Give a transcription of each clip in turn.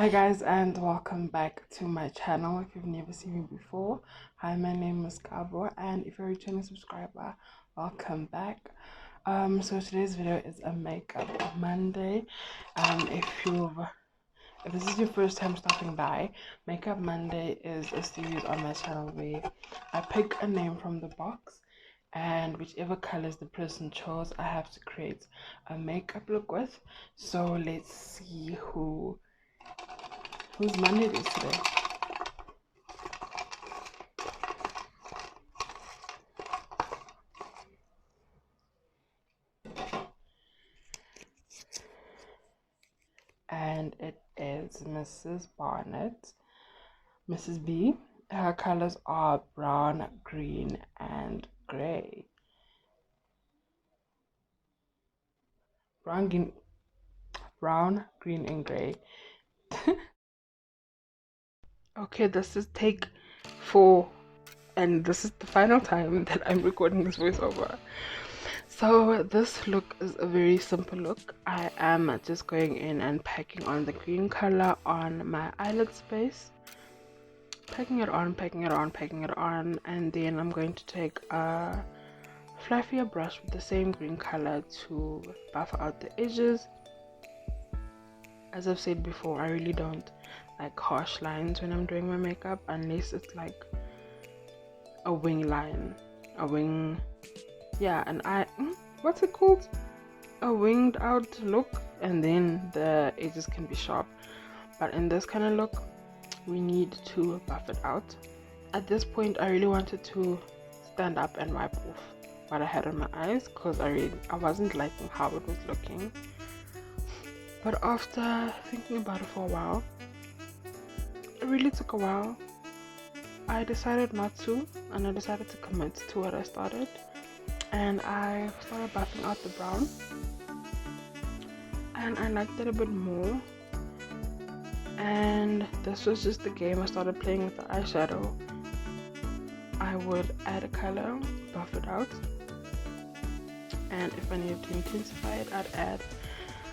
Hi guys, and welcome back to my channel. If you've never seen me before, hi, my name is Kabo, and if you're a returning subscriber, welcome back. So today's video is a makeup Monday. If this is your first time stopping by, Makeup Monday is a series on my channel where I pick a name from the box, and whichever colors the person chose, I have to create a makeup look with. So let's see whose Monday it is today. And it is Mrs. Barnett, Mrs. B. Her colors are brown, green, and gray. Brown, green, and gray. Okay, this is take 4, and this is the final time that I'm recording this voiceover. So this look is a very simple look. I am just going in and packing on the green color on my eyelid space. Packing it on, and then I'm going to take a fluffier brush with the same green color to buff out the edges. As I've said before, I really don't like harsh lines when I'm doing my makeup unless it's like a wing line, what's it called, a winged out look, and then the edges can be sharp. But in this kind of look, we need to buff it out. At this point, I really wanted to stand up and wipe off what I had on my eyes because I wasn't liking how it was looking. But after thinking about it for a while, it really took a while. I decided not to, and I decided to commit to what I started, and I started buffing out the brown, and I liked it a bit more. And this was just the game. I started playing with the eyeshadow. I would add a color, buff it out, and if I needed to intensify it, I'd add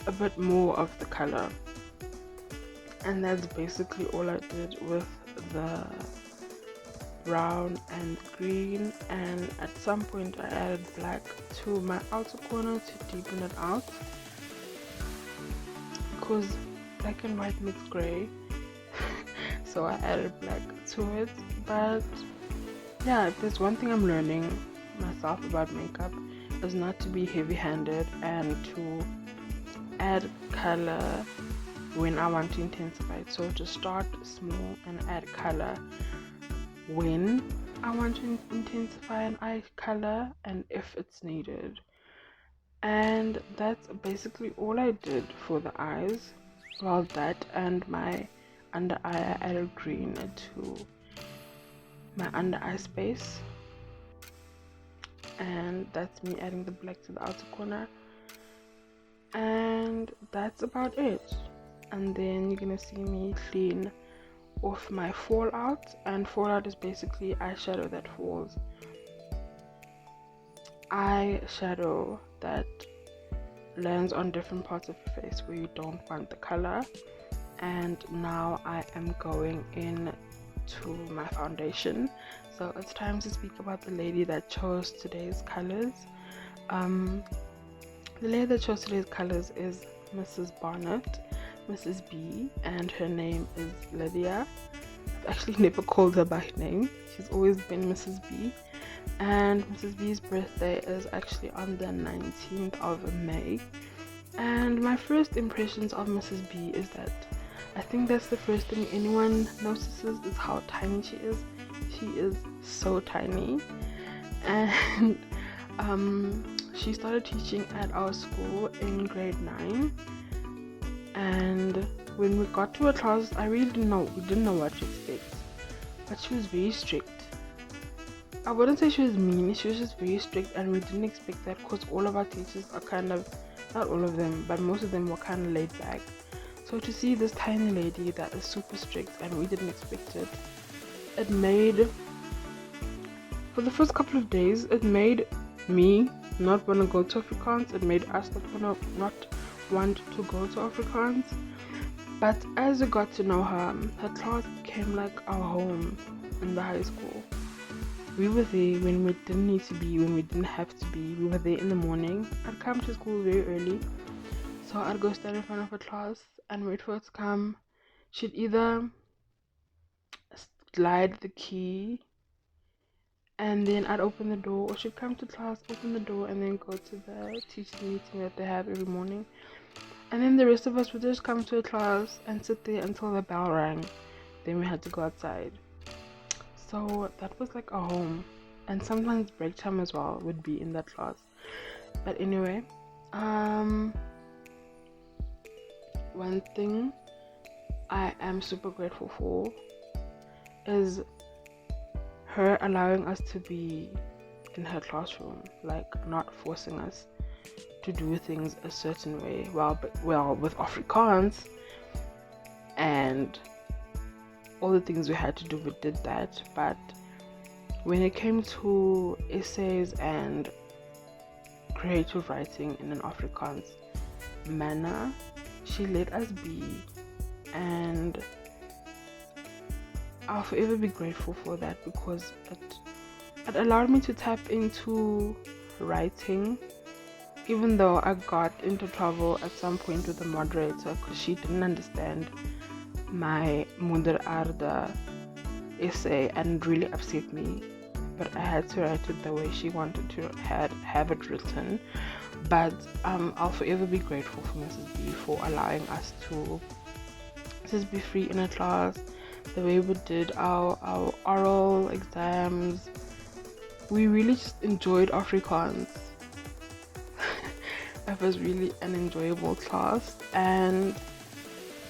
a bit more of the color. And that's basically all I did with the brown and green. And at some point I added black to my outer corner to deepen it out, because black and white makes gray. So I added black to it. But yeah, if there's one thing I'm learning myself about makeup, is not to be heavy-handed and to add color when I want to intensify it. So to start small and add color when I want to intensify an eye color and if it's needed. And that's basically all I did for the eyes. Well, that and my under eye, I added green to my under eye space, and that's me adding the black to the outer corner, and that's about it. And then you're gonna see me clean off my fallout, and fallout is basically eyeshadow that falls, eyeshadow that lands on different parts of your face where you don't want the color. And now I am going in to my foundation. So it's time to speak about the lady that chose today's colors. The lady that chose today's colors is Mrs. Barnett, Mrs. B, and her name is Lydia. I've actually never called her by name. She's always been Mrs. B. And Mrs. B's birthday is actually on the 19th of May. And my first impressions of Mrs. B is that I think that's the first thing anyone notices, is how tiny she is. She is so tiny. And she started teaching at our school in grade 9. And when we got to her class, we didn't know what to expect. But she was very strict. I wouldn't say she was mean, she was just very strict, and we didn't expect that because all of our teachers are kind of, not all of them, but most of them were kind of laid back. So to see this tiny lady that is super strict and we didn't expect it, it made, for the first couple of days, it made me not want to go to Afrikaans. It made us not want to go to Afrikaans. But as we got to know her, her class became like our home in the high school. We were there when we didn't need to be, when we didn't have to be. We were there in the morning. I'd come to school very early, so I'd go stand in front of her class and wait for her to come. She'd either slide the key and then I'd open the door, or she'd come to class, open the door, and then go to the teacher's meeting that they have every morning. And then the rest of us would just come to a class and sit there until the bell rang. Then we had to go outside. So that was like a home. And sometimes break time as well would be in that class. But anyway, one thing I am super grateful for is her allowing us to be in her classroom, like not forcing us to do things a certain way. Well, with Afrikaans and all the things we had to do, we did that. But when it came to essays and creative writing in an Afrikaans manner, she let us be, and I'll forever be grateful for that, because it allowed me to tap into writing, even though I got into trouble at some point with the moderator because she didn't understand my Moeder Aarde essay and really upset me. But I had to write it the way she wanted to have it written. But I'll forever be grateful for Mrs. B for allowing us to just be free in a class. The way we did our oral exams, we really just enjoyed Afrikaans. It was really an enjoyable class. And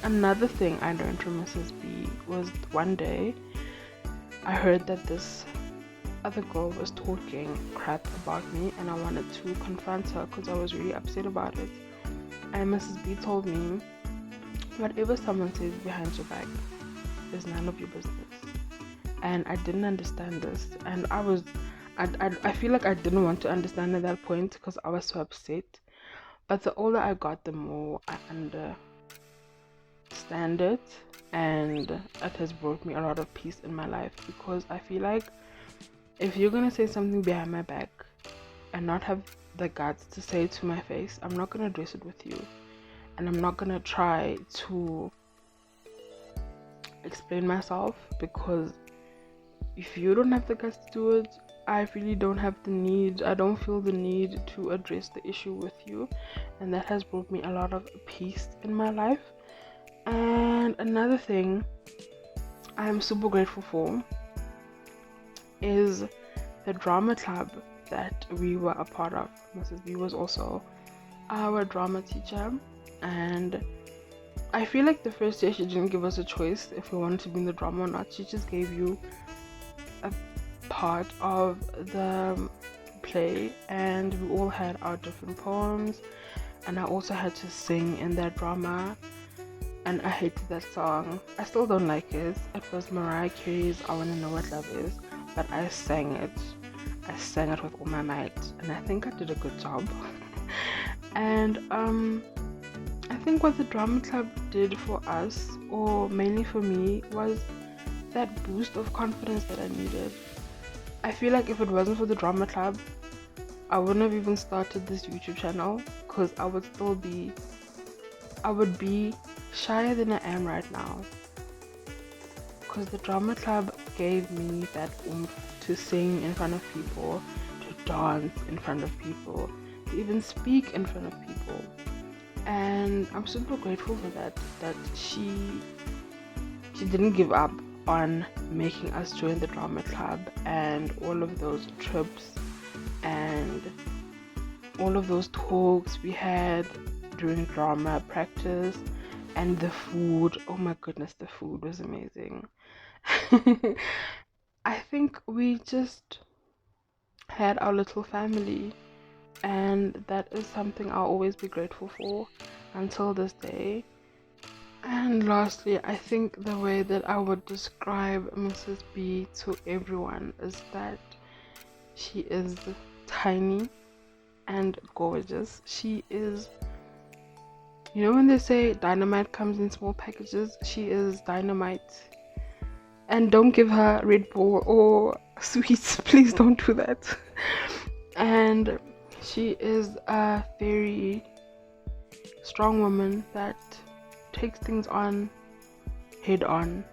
another thing I learned from Mrs. B was one day I heard that this other girl was talking crap about me, and I wanted to confront her because I was really upset about it. And Mrs. B told me, whatever someone says behind your back is none of your business. And I didn't understand this, and I feel like I didn't want to understand at that point because I was so upset. But the older I got, the more I understand it, and it has brought me a lot of peace in my life, because I feel like if you're gonna say something behind my back and not have the guts to say it to my face, I'm not gonna address it with you, and I'm not gonna try to explain myself, because if you don't have the guts to do it, I really don't have the need. I don't feel the need to address the issue with you, and that has brought me a lot of peace in my life. And another thing I'm super grateful for is the drama club that we were a part of. Mrs. B was also our drama teacher, and I feel like the first year she didn't give us a choice if we wanted to be in the drama or not. She just gave you a part of the play, and we all had our different poems, and I also had to sing in that drama, and I hated that song. I still don't like it. It was Mariah Carey's I Wanna Know What Love Is, but I sang it with all my might, and I think I did a good job. And I think what the drama club did for us, or mainly for me, was that boost of confidence that I needed. I feel like if it wasn't for the drama club, I wouldn't have even started this YouTube channel, because I would be shyer than I am right now, because the drama club gave me that oomph to sing in front of people, to dance in front of people, to even speak in front of people. And I'm super grateful for that she didn't give up on making us join the drama club, and all of those trips and all of those talks we had during drama practice, and the food. Oh my goodness, the food was amazing. I think we just had our little family, and that is something I'll always be grateful for until this day. And lastly, I think the way that I would describe Mrs. B to everyone is that she is tiny and gorgeous. She is You know when they say dynamite comes in small packages? She is dynamite. And don't give her Red Bull or sweets. Please don't do that. And she is a very strong woman that takes things on head on.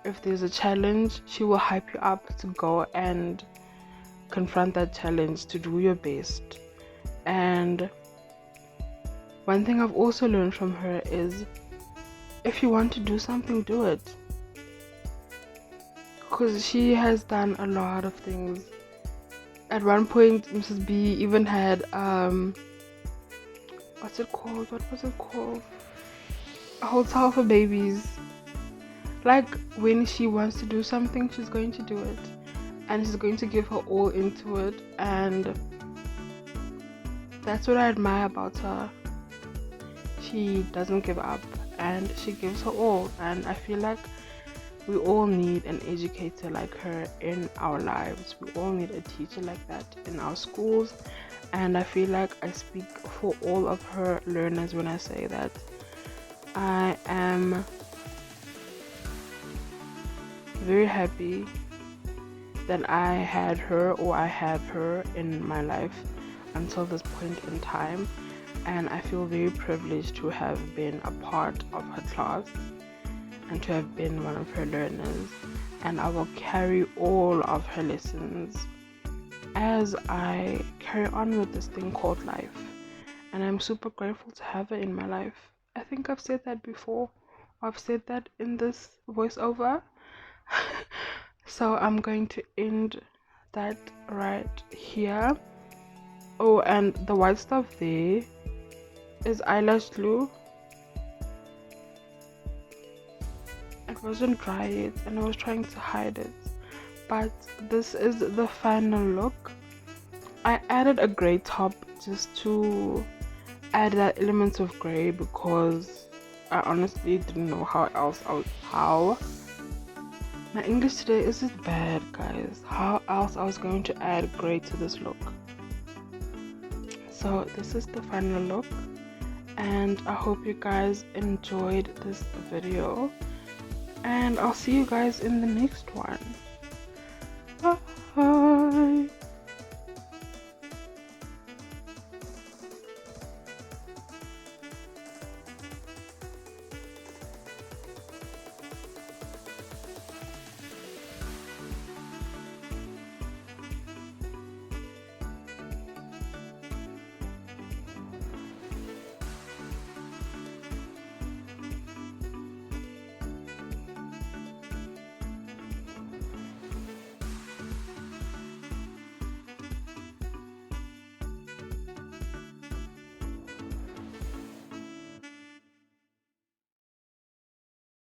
If there's a challenge, she will hype you up to go and confront that challenge, to do your best. And one thing I've also learned from her is, if you want to do something, do it. Because she has done a lot of things. At one point, Mrs. B even had what's it called? What was it called? A hotel for babies. Like, when she wants to do something, she's going to do it, and she's going to give her all into it. And that's what I admire about her. She doesn't give up, and she gives her all. And I feel like we all need an educator like her in our lives. We all need a teacher like that in our schools. And I feel like I speak for all of her learners when I say that I am very happy that I had her, or I have her in my life until this point in time. And I feel very privileged to have been a part of her class and to have been one of her learners. And I will carry all of her lessons as I carry on with this thing called life. And I'm super grateful to have her in my life. I think I've said that before. I've said that in this voiceover. So I'm going to end that right here. Oh, and the white stuff there is eyelash glue. It wasn't dry yet, and I was trying to hide it. But this is the final look. I added a grey top just to add that element of grey, because I honestly didn't know how my English today is just bad, guys. How else I was going to add grey to this look. So this is the final look, and I hope you guys enjoyed this video, and I'll see you guys in the next one.